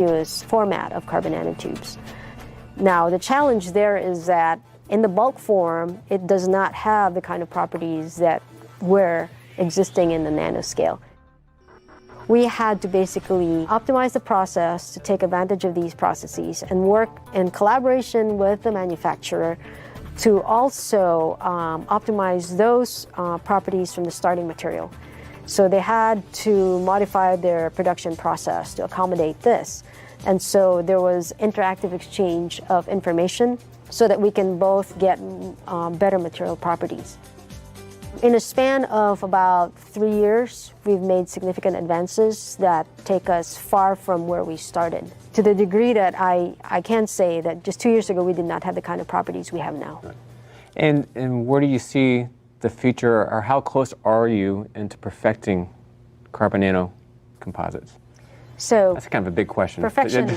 continuous format of carbon nanotubes. Now, the challenge there is that in the bulk form, it does not have the kind of properties that were existing in the nanoscale. We had to basically optimize the process to take advantage of these processes and work in collaboration with the manufacturer to also optimize those properties from the starting material. So they had to modify their production process to accommodate this. And so there was interactive exchange of information so that we can both get better material properties. In a span of about 3 years, we've made significant advances that take us far from where we started, to the degree that I can say that just 2 years ago we did not have the kind of properties we have now. And where do you see the future, or how close are you into perfecting carbon nano composites? So that's kind of a big question. Perfection,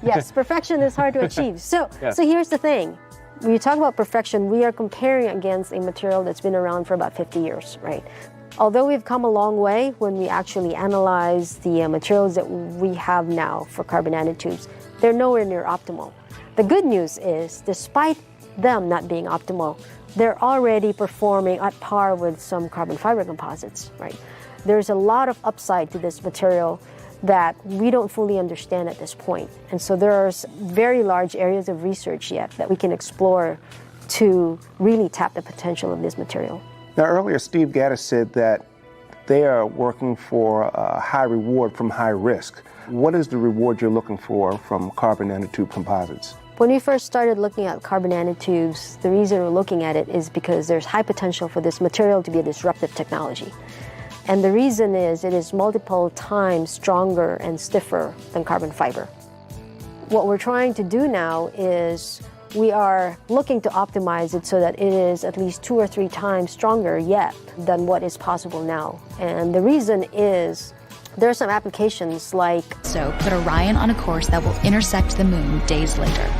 yes, perfection is hard to achieve. So here's the thing. When you talk about perfection, we are comparing against a material that's been around for about 50 years, right? Although we've come a long way when we actually analyze the materials that we have now for carbon nanotubes, they're nowhere near optimal. The good news is, despite them not being optimal, they're already performing at par with some carbon fiber composites, right? There's a lot of upside to this material that we don't fully understand at this point. And so there's very large areas of research yet that we can explore to really tap the potential of this material. Now, earlier Steve Gaddis said that they are working for a high reward from high risk. What is the reward you're looking for from carbon nanotube composites? When we first started looking at carbon nanotubes, the reason we're looking at it is because there's high potential for this material to be a disruptive technology. And the reason is it is multiple times stronger and stiffer than carbon fiber. What we're trying to do now is we are looking to optimize it so that it is at least 2 or 3 times stronger yet than what is possible now. And the reason is there are some applications like... So put Orion on a course that will intersect the moon days later.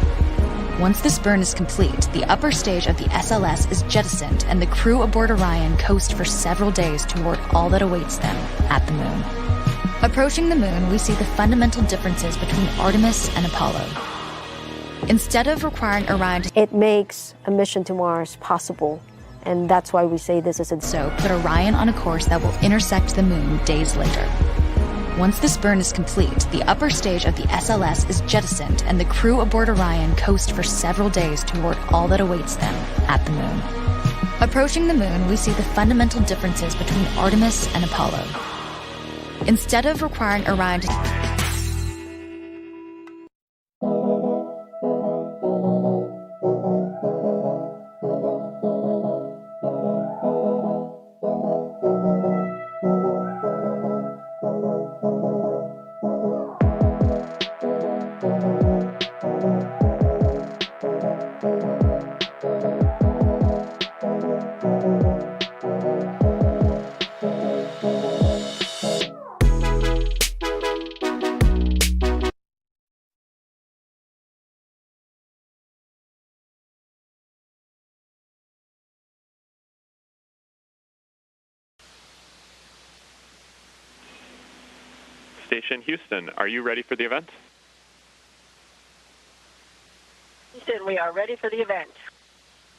Once this burn is complete, the upper stage of the SLS is jettisoned and the crew aboard Orion coast for several days toward all that awaits them at the moon. Approaching the moon, we see the fundamental differences between Artemis and Apollo. Instead of requiring Orion to... It makes a mission to Mars possible, and that's why we say this is a... So put Orion on a course that will intersect the moon days later. Once this burn is complete, the upper stage of the SLS is jettisoned and the crew aboard Orion coast for several days toward all that awaits them at the moon. Approaching the moon, we see the fundamental differences between Artemis and Apollo. Instead of requiring Orion to... Station Houston, are you ready for the event? Houston, we are ready for the event.